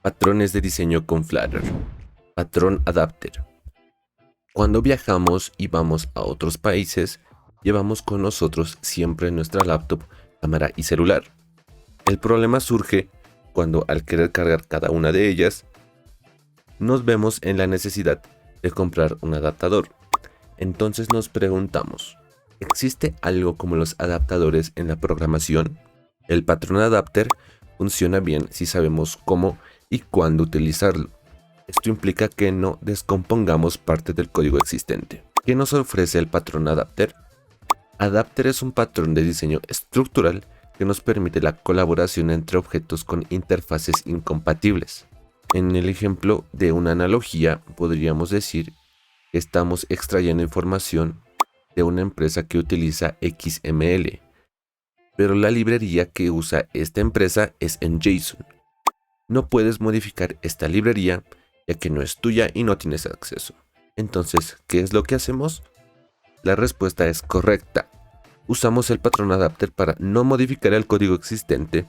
Patrones de diseño con Flutter. Patrón Adapter. Cuando viajamos y vamos a otros países, llevamos con nosotros siempre nuestra laptop, cámara y celular. El problema surge cuando al querer cargar cada una de ellas, nos vemos en la necesidad de comprar un adaptador. Entonces nos preguntamos, ¿existe algo como los adaptadores en la programación? El patrón adapter funciona bien si sabemos cómo y cuándo utilizarlo. Esto implica que no descompongamos parte del código existente. ¿Qué nos ofrece el patrón adapter? Adapter es un patrón de diseño estructural que nos permite la colaboración entre objetos con interfaces incompatibles. En el ejemplo de una analogía, podríamos decir que estamos extrayendo información de una empresa que utiliza XML, pero la librería que usa esta empresa es en JSON. No puedes modificar esta librería ya que no es tuya y no tienes acceso. Entonces, ¿qué es lo que hacemos? La respuesta es correcta. Usamos el patrón adapter para no modificar el código existente.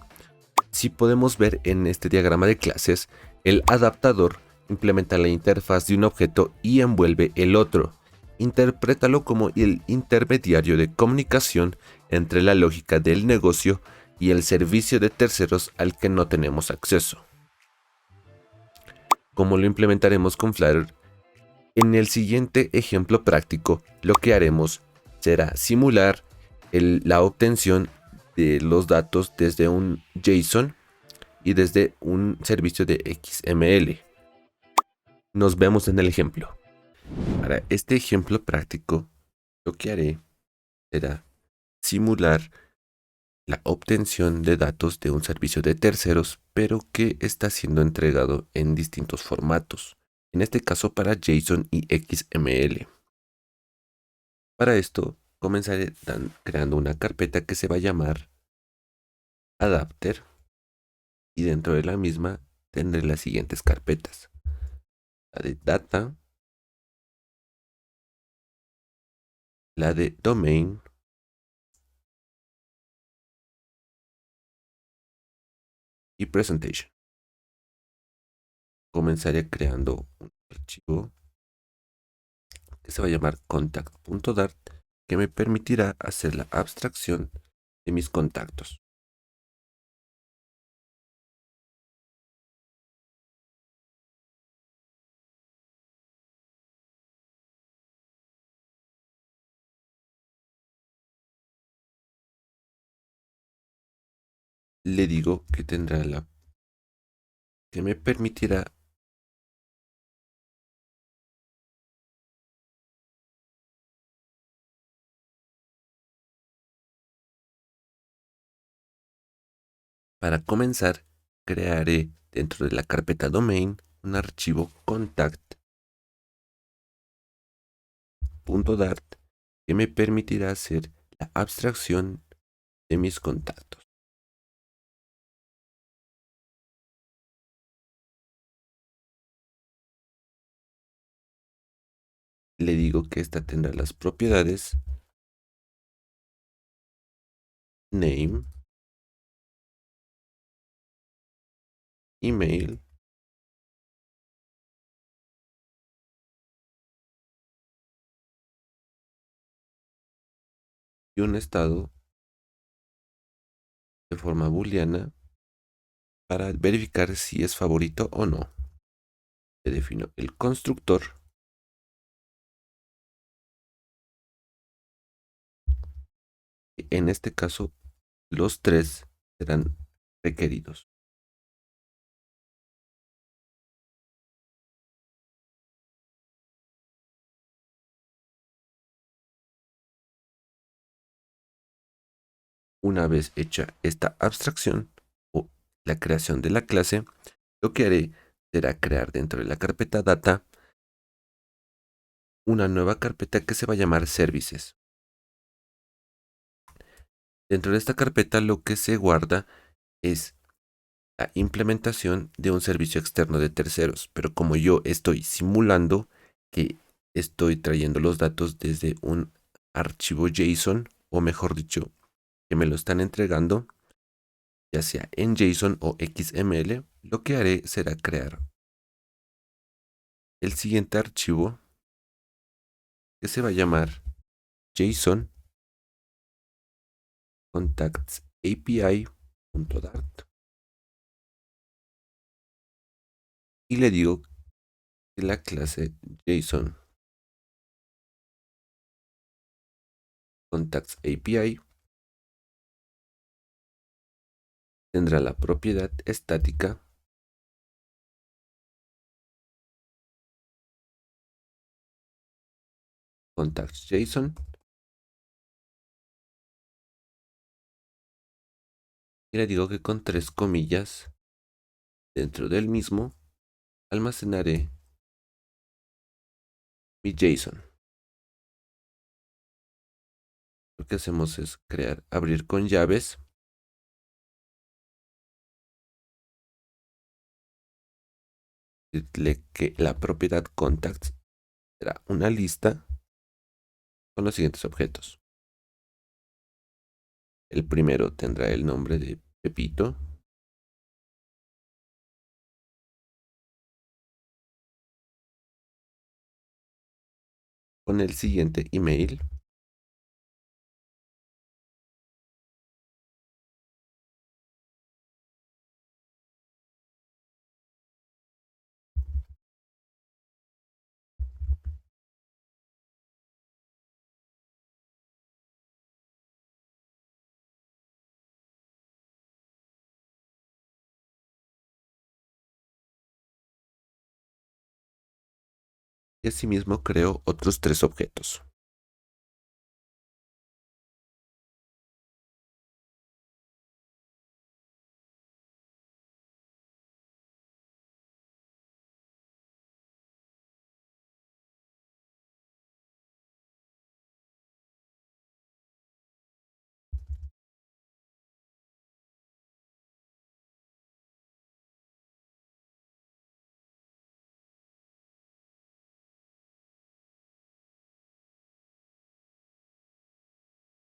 Si podemos ver en este diagrama de clases, el adaptador implementa la interfaz de un objeto y envuelve el otro. Interprétalo como el intermediario de comunicación entre la lógica del negocio y el servicio de terceros al que no tenemos acceso. ¿Cómo lo implementaremos con Flutter? En el siguiente ejemplo práctico, lo que haremos será simular la obtención de los datos desde un JSON y desde un servicio de XML. Nos vemos en el ejemplo. Para este ejemplo práctico, lo que haré será simular la obtención de datos de un servicio de terceros, pero que está siendo entregado en distintos formatos. En este caso para JSON y XML. Para esto, comenzaré creando una carpeta que se va a llamar Adapter y dentro de la misma tendré las siguientes carpetas. La de Data, la de Domain, y Presentation. Comenzaré creando un archivo que se va a llamar contact.dart que me permitirá hacer la abstracción de mis contactos. Le digo que tendrá que me permitirá para comenzar crearé dentro de la carpeta domain un archivo contact.dart que me permitirá hacer la abstracción de mis contactos. Le digo que esta tendrá las propiedades name, email, y un estado de forma booleana para verificar si es favorito o no. Le defino el constructor y en este caso los tres serán requeridos. Una vez hecha esta abstracción o la creación de la clase, lo que haré será crear dentro de la carpeta data una nueva carpeta que se va a llamar services. Dentro de esta carpeta lo que se guarda es la implementación de un servicio externo de terceros, pero como yo estoy simulando que estoy trayendo los datos desde un archivo JSON, o mejor dicho, que me lo están entregando, ya sea en JSON o XML, lo que haré será crear el siguiente archivo que se va a llamar JSON contacts API.dart y le digo que la clase JSON contacts API tendrá la propiedad estática contacts.json y le digo que con 3 comillas dentro del mismo almacenaré mi JSON. Lo que hacemos es abrir con llaves, decirle que la propiedad contacts será una lista con los siguientes objetos. El primero tendrá el nombre de Pepito. Con el siguiente email. Y asimismo creo otros 3 objetos.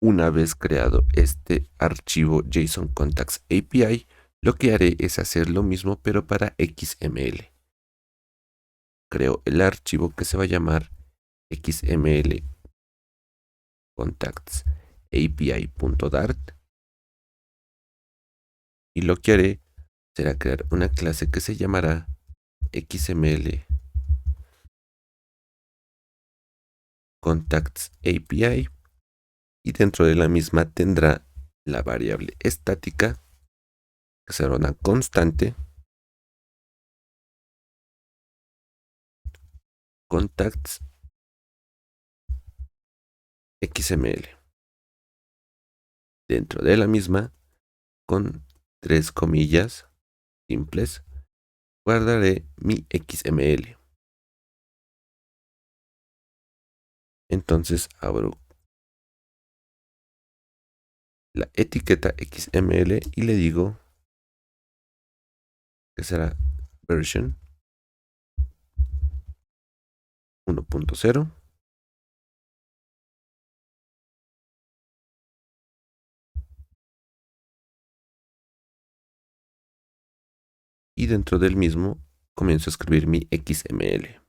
Una vez creado este archivo JSON Contacts API, lo que haré es hacer lo mismo pero para XML. Creo el archivo que se va a llamar XML Contacts API.dart y lo que haré será crear una clase que se llamará XML Contacts API y dentro de la misma tendrá la variable estática que será una constante contacts XML. Dentro de la misma, con 3 comillas simples, guardaré mi XML. Entonces abro la etiqueta XML y le digo que será version 1.0 y dentro del mismo comienzo a escribir mi XML.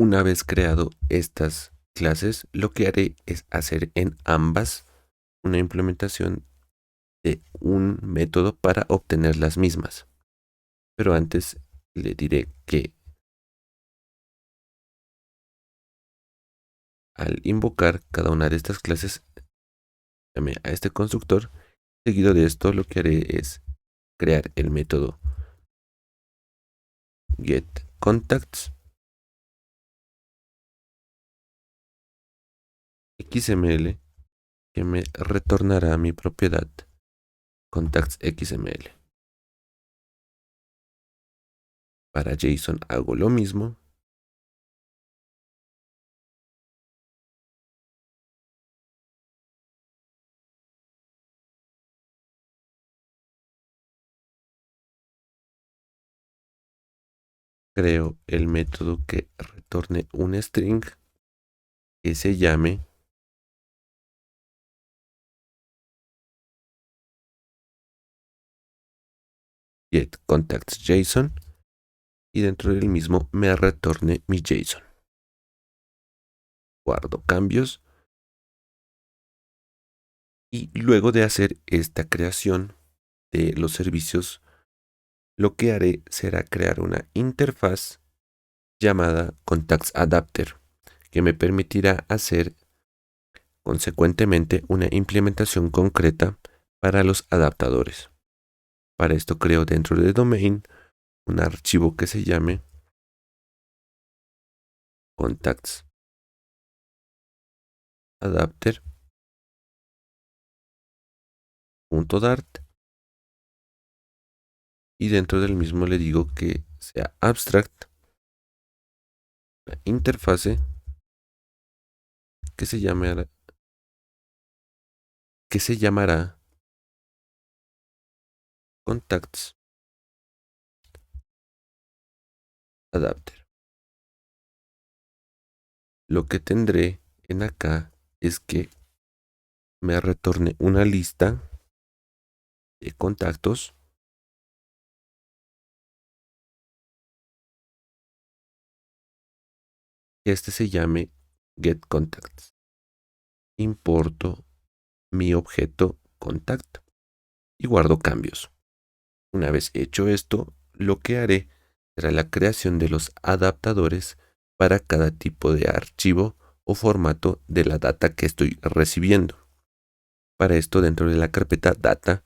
Una vez creado estas clases, lo que haré es hacer en ambas una implementación de un método para obtener las mismas. Pero antes le diré que al invocar cada una de estas clases, llame a este constructor. Seguido de esto, lo que haré es crear el método getContacts XML, que me retornará mi propiedad contacts XML. Para JSON hago lo mismo. Creo el método que retorne un string que se llame getContactsJSON y dentro del mismo me retorne mi JSON. Guardo cambios y luego de hacer esta creación de los servicios, lo que haré será crear una interfaz llamada contactsAdapter que me permitirá hacer consecuentemente una implementación concreta para los adaptadores. Para esto creo dentro de domain un archivo que se llame contactsadapter.dart y dentro del mismo le digo que sea abstract la interfase que se llamará contactsadapter. Lo que tendré en acá es que me retorne una lista de contactos que este se llame getContacts. Importo mi objeto contact y guardo cambios. Una vez hecho esto, lo que haré será la creación de los adaptadores para cada tipo de archivo o formato de la data que estoy recibiendo. Para esto, dentro de la carpeta data,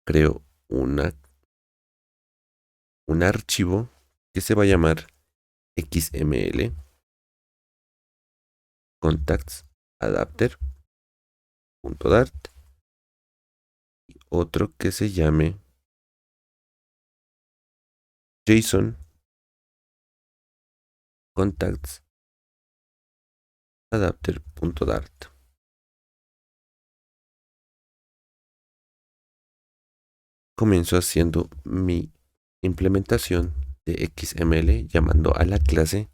creo un archivo que se va a llamar XML contactsadapter.dart y otro que se llame JSON contactsadapter.dart. Comienzo haciendo mi implementación de XML llamando a la clase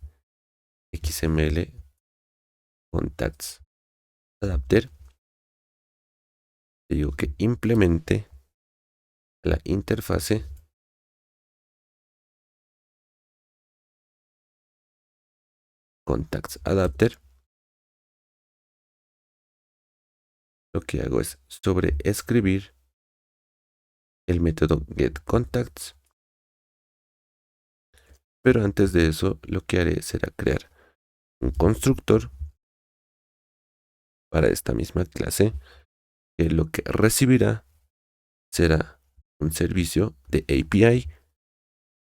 XML contactsadapter. Le digo que implemente la interfase contactsadapter. Lo que hago es sobreescribir el método getContacts. Pero antes de eso, lo que haré será crear un constructor para esta misma clase, que lo que recibirá será un servicio de API,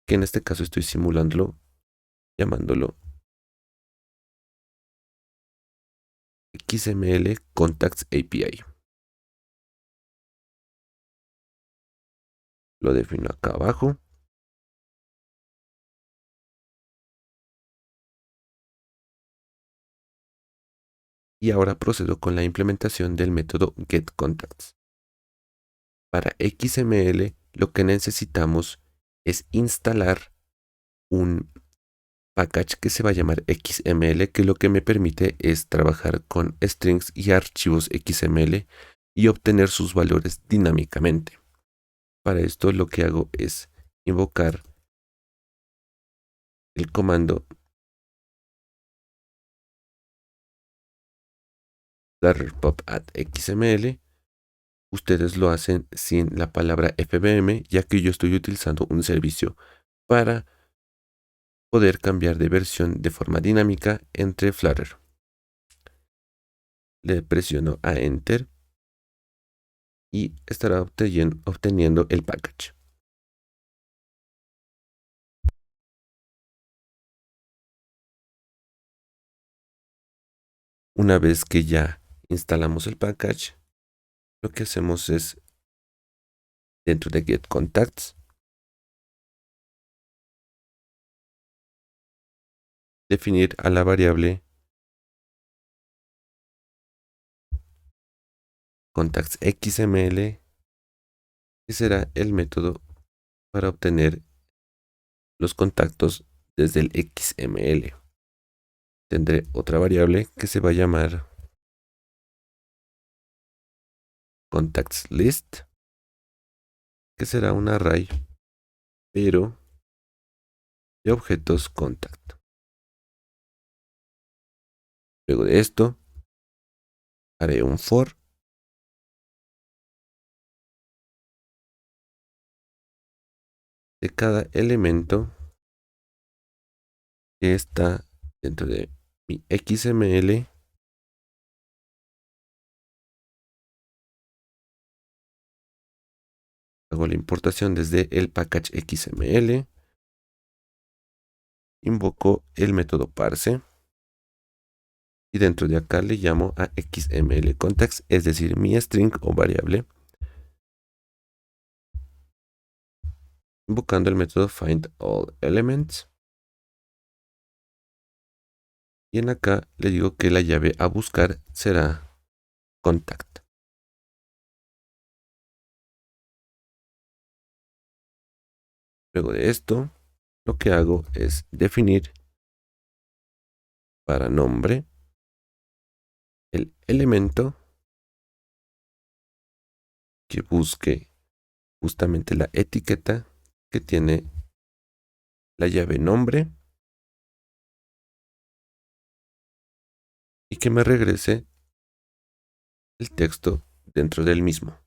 que en este caso estoy simulándolo, llamándolo XML Contacts API. Lo defino acá abajo. Y ahora procedo con la implementación del método getContacts. Para XML lo que necesitamos es instalar un package que se va a llamar XML, que lo que me permite es trabajar con strings y archivos XML y obtener sus valores dinámicamente. Para esto lo que hago es invocar el comando Flutter Pop Add XML. Ustedes lo hacen sin la palabra FBM, ya que yo estoy utilizando un servicio para poder cambiar de versión de forma dinámica entre Flutter. Le presiono a Enter y estará obteniendo el package. Una vez que ya instalamos el package, lo que hacemos es, dentro de Get Contacts, definir a la variable contacts XML, que será el método para obtener los contactos desde el XML. Tendré otra variable que se va a llamar contacts list, que será un array, pero de objetos contact. Luego de esto, haré un for de cada elemento que está dentro de mi XML. Hago la importación desde el package XML. Invoco el método parse. Y dentro de acá le llamo a XML contacts, es decir, mi string o variable. Invocando el método findAllElements. Y en acá le digo que la llave a buscar será contact. Luego de esto, lo que hago es definir para nombre el elemento que busque justamente la etiqueta que tiene la llave nombre y que me regrese el texto dentro del mismo.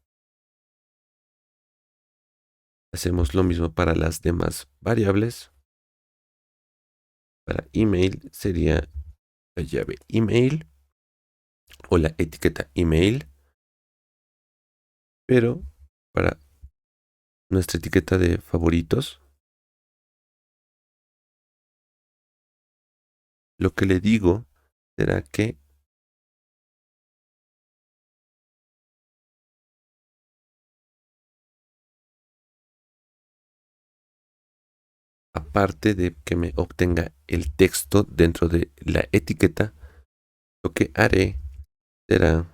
Hacemos lo mismo para las demás variables. Para email sería la llave email o la etiqueta email, pero para nuestra etiqueta de favoritos, lo que le digo será que aparte de que me obtenga el texto dentro de la etiqueta, lo que haré será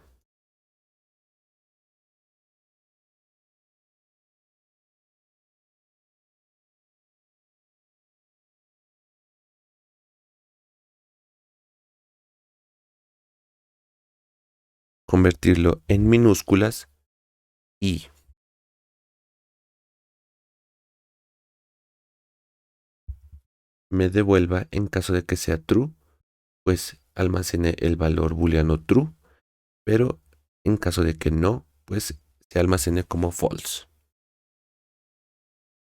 convertirlo en minúsculas y me devuelva en caso de que sea true, pues almacene el valor booleano true, pero en caso de que no, pues se almacene como false.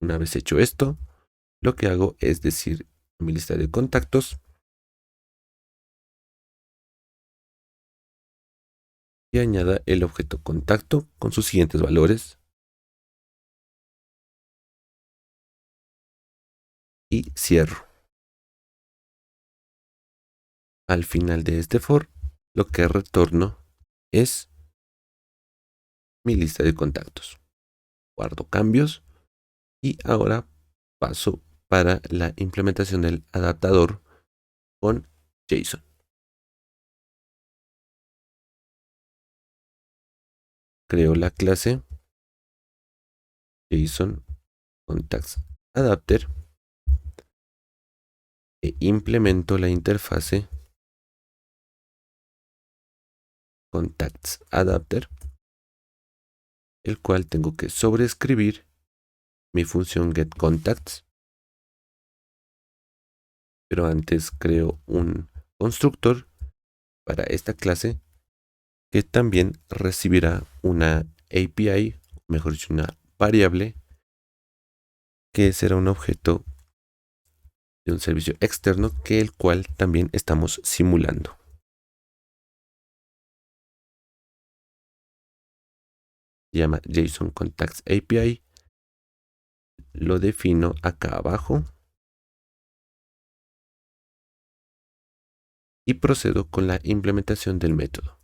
Una vez hecho esto, lo que hago es decir a mi lista de contactos y añada el objeto contacto con sus siguientes valores y cierro. Al final de este for, lo que retorno es mi lista de contactos. Guardo cambios y ahora paso para la implementación del adaptador con JSON. Creo la clase JSON Contacts Adapter e implemento la interfase Contacts Adapter, el cual tengo que sobreescribir mi función getContacts. Pero antes creo un constructor para esta clase que también recibirá una API, mejor dicho, una variable, que será un objeto de un servicio externo que el cual también estamos simulando. Se llama JSON Contacts API. Lo defino acá abajo y procedo con la implementación del método.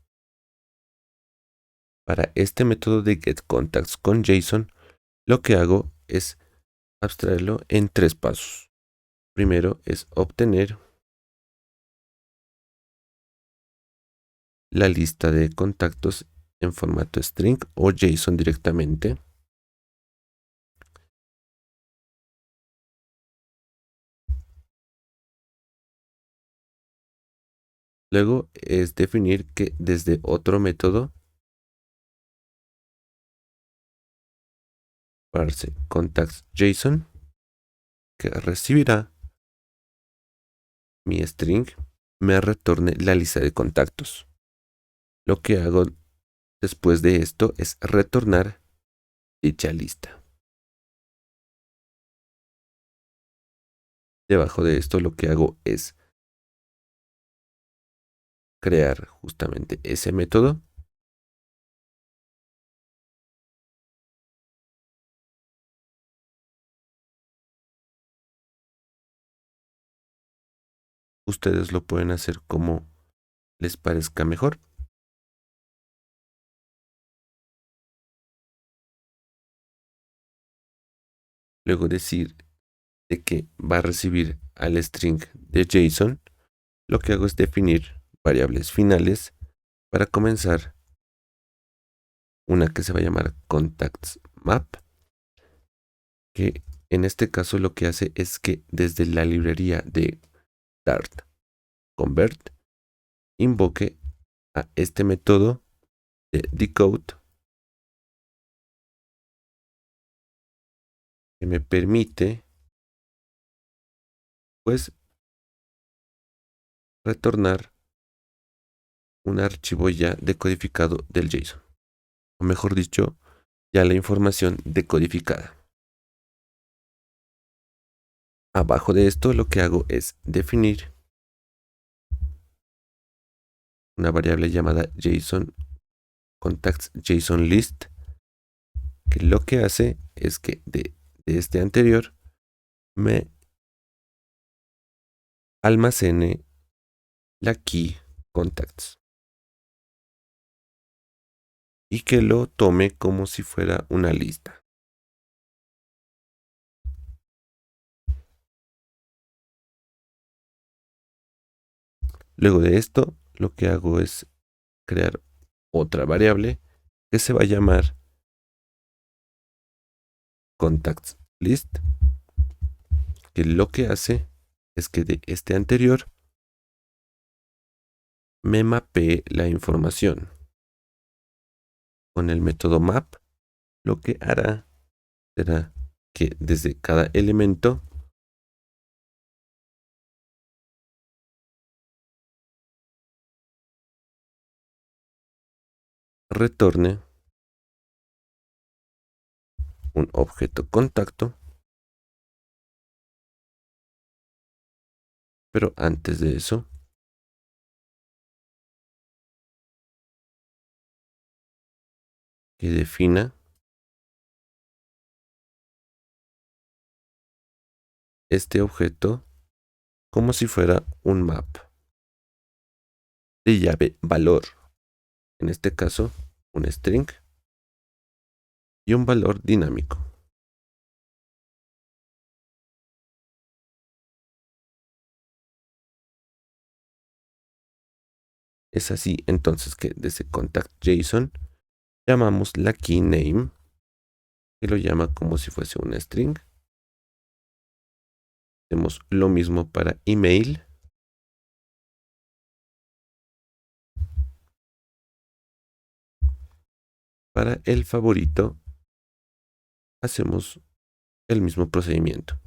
Para este método de getContacts con JSON, lo que hago es abstraerlo en 3 pasos. Primero es obtener la lista de contactos en formato string o JSON directamente. Luego es definir que desde otro método parse contacts JSON que recibirá mi string me retorne la lista de contactos. Lo que hago después de esto es retornar dicha lista. Debajo de esto lo que hago es crear justamente ese método. Ustedes lo pueden hacer como les parezca mejor. Luego decir de que va a recibir al string de JSON, lo que hago es definir variables finales para comenzar una que se va a llamar contacts map, que en este caso lo que hace es que desde la librería de Dart convert invoque a este método de decode que me permite pues retornar un archivo ya decodificado del JSON, o mejor dicho, ya la información decodificada. Abajo de esto lo que hago es definir una variable llamada JSON contacts JSON list, que lo que hace es que de este anterior me almacene la key contacts y que lo tome como si fuera una lista. Luego de esto, lo que hago es crear otra variable que se va a llamar contacts list, que lo que hace es que de este anterior me mapee la información. Con el método map, lo que hará será que desde cada elemento retorne un objeto contacto, pero antes de eso que defina este objeto como si fuera un map de llave valor, en este caso un string y un valor dinámico. Es así entonces que desde contact JSON llamamos la key name, que lo llama como si fuese un string. Hacemos lo mismo para email. Para el favorito hacemos el mismo procedimiento.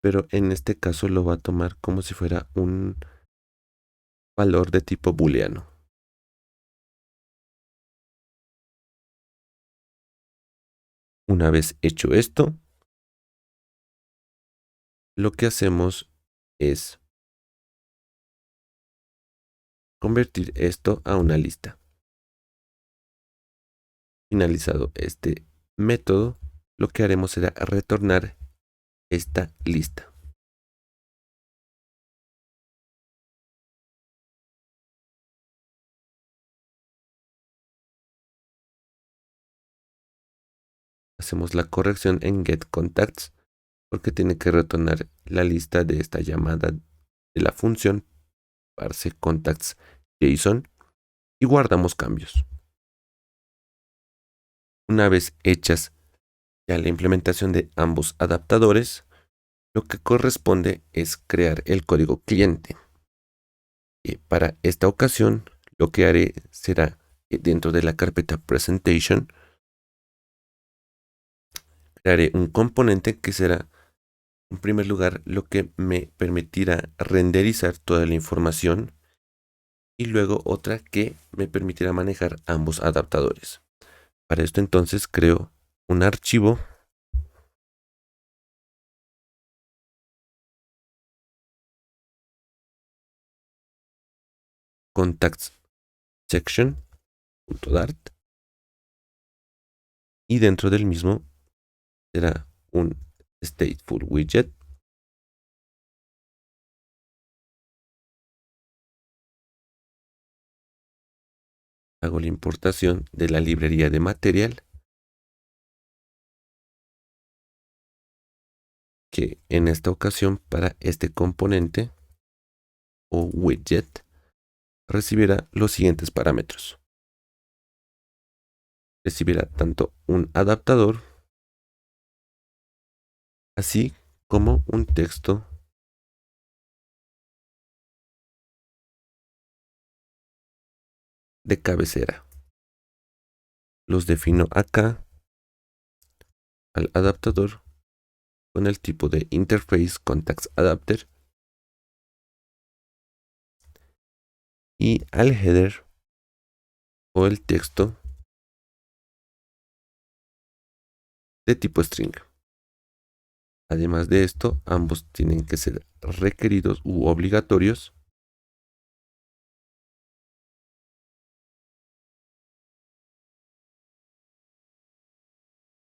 Pero en este caso lo va a tomar como si fuera un valor de tipo booleano. Una vez hecho esto, lo que hacemos es convertir esto a una lista. Finalizado este método, lo que haremos será retornar esta lista. Hacemos la corrección en getContacts porque tiene que retornar la lista de esta llamada de la función parseContactsJSON y guardamos cambios. Una vez hechas ya la implementación de ambos adaptadores, lo que corresponde es crear el código cliente. Y para esta ocasión, lo que haré será dentro de la carpeta Presentation, crearé un componente que será, en primer lugar, lo que me permitirá renderizar toda la información y luego otra que me permitirá manejar ambos adaptadores. Para esto entonces creo un archivo contacts section.dart y dentro del mismo será un stateful widget hago la importación de la librería de material que en esta ocasión para este componente o widget recibirá los siguientes parámetros. Recibirá tanto un adaptador así como un texto de cabecera. Los defino acá al adaptador con el tipo de Interface Contacts Adapter y al header o el texto de tipo string. Además de esto, ambos tienen que ser requeridos u obligatorios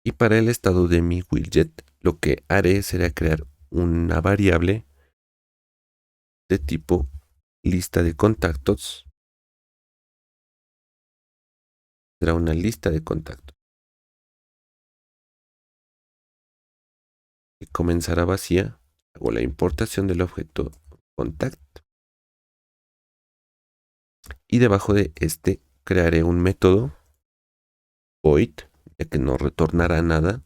y para el estado de mi widget lo que haré será crear una variable de tipo lista de contactos. Será una lista de contactos que comenzará vacía. Hago la importación del objeto contact y debajo de este crearé un método void, ya que no retornará nada,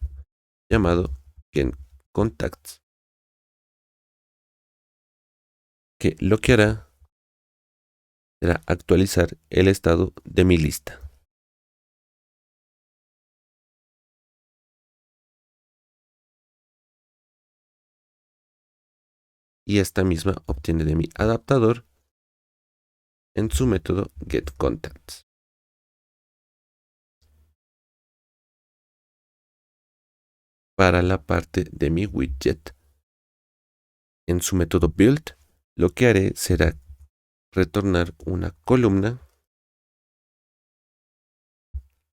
llamado getContacts, que lo que hará será actualizar el estado de mi lista. Y esta misma obtiene de mi adaptador en su método getContacts. Para la parte de mi widget, en su método build, lo que haré será retornar una columna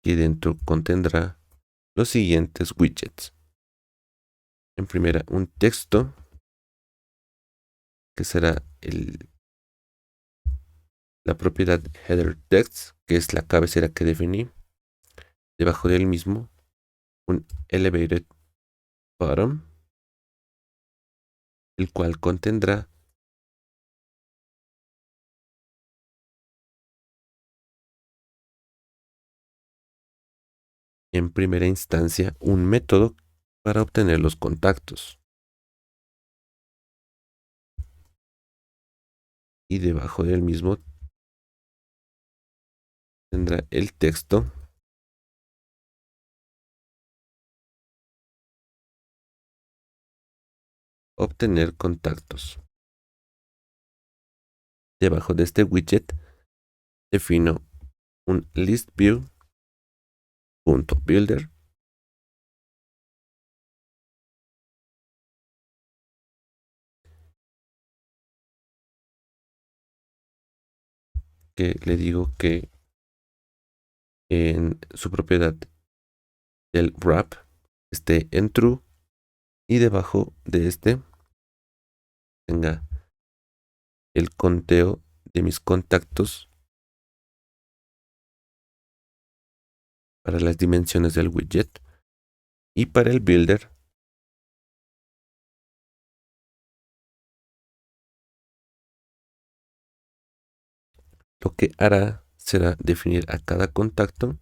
que dentro contendrá los siguientes widgets. En primera, un texto que será la propiedad header text, que es la cabecera que definí. Debajo del mismo, un elevated bottom, el cual contendrá en primera instancia un método para obtener los contactos. Y debajo del mismo tendrá el texto obtener contactos. Debajo de este widget defino un listview.builder que le digo que en su propiedad del wrap esté en true y debajo de este tenga el conteo de mis contactos para las dimensiones del widget y para el builder lo que hará será definir a cada contacto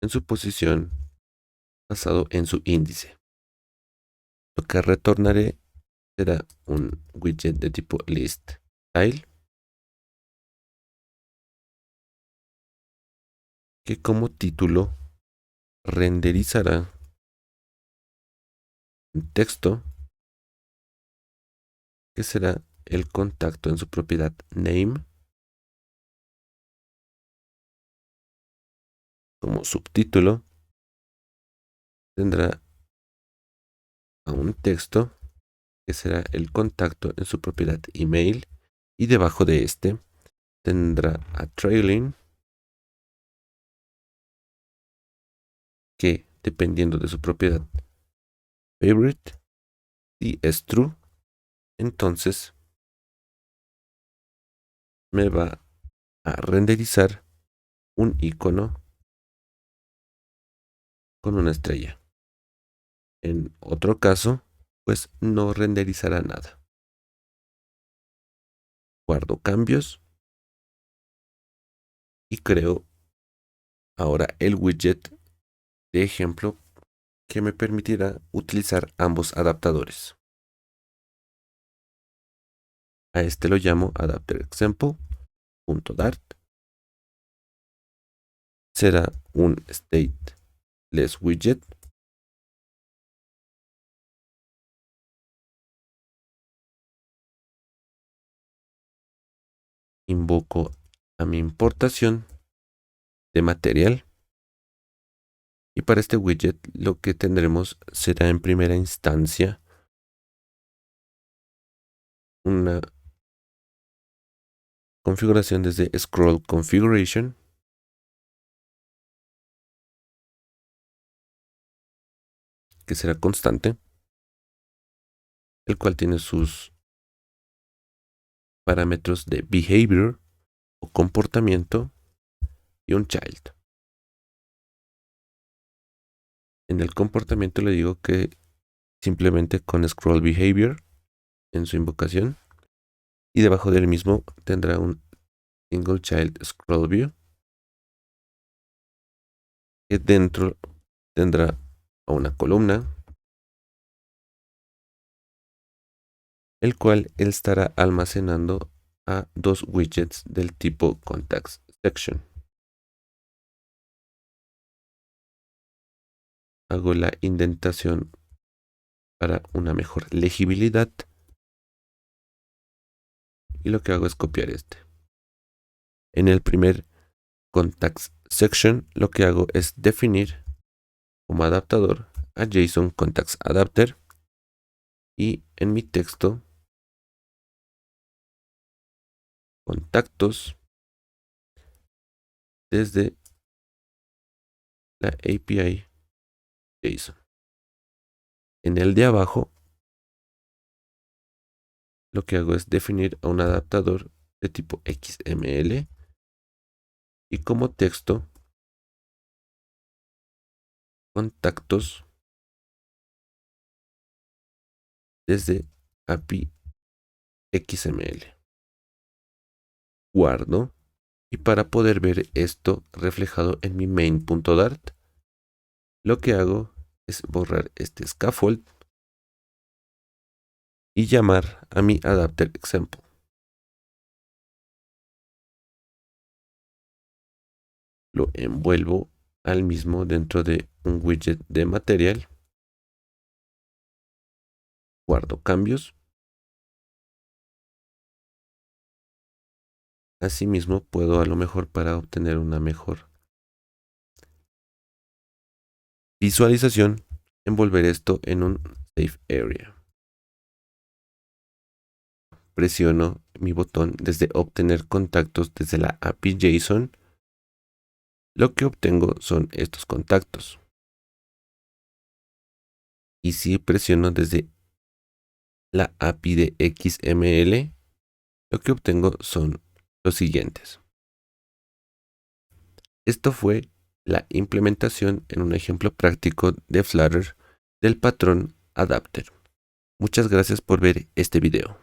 en su posición basado en su índice. Lo que retornaré será un widget de tipo list style que como título renderizará un texto que será el contacto en su propiedad name. Como subtítulo tendrá a un texto que será el contacto en su propiedad email y debajo de este tendrá a trailing que dependiendo de su propiedad favorite, si es true, entonces me va a renderizar un icono con una estrella. En otro caso, pues no renderizará nada. Guardo cambios y creo ahora el widget de ejemplo que me permitirá utilizar ambos adaptadores. A este lo llamo adapterExample.dart. Será un stateless widget. Invoco a mi importación de material. Y para este widget lo que tendremos será en primera instancia una configuración desde Scroll Configuration, que será constante, el cual tiene sus parámetros de behavior o comportamiento y un child. En el comportamiento le digo que simplemente con scroll behavior en su invocación y debajo del mismo tendrá un single child scroll view que dentro tendrá una columna el cual él estará almacenando a dos widgets del tipo Contacts Section. Hago la indentación para una mejor legibilidad y lo que hago es copiar este. En el primer Contacts Section lo que hago es definir como adaptador a JSON Contacts Adapter y en mi texto contactos desde la API JSON. En el de abajo lo que hago es definir a un adaptador de tipo XML y como texto contactos desde API XML. Guardo y para poder ver esto reflejado en mi main.dart, lo que hago es borrar este scaffold y llamar a mi adapter example. Lo envuelvo al mismo dentro de un widget de material guardo cambios. Asimismo, puedo a lo mejor para obtener una mejor visualización, envolver esto en un Safe Area. Presiono mi botón desde obtener contactos desde la API JSON. Lo que obtengo son estos contactos. Y si presiono desde la API de XML, lo que obtengo son los siguientes. Esto fue la implementación en un ejemplo práctico de Flutter del patrón Adapter. Muchas gracias por ver este video.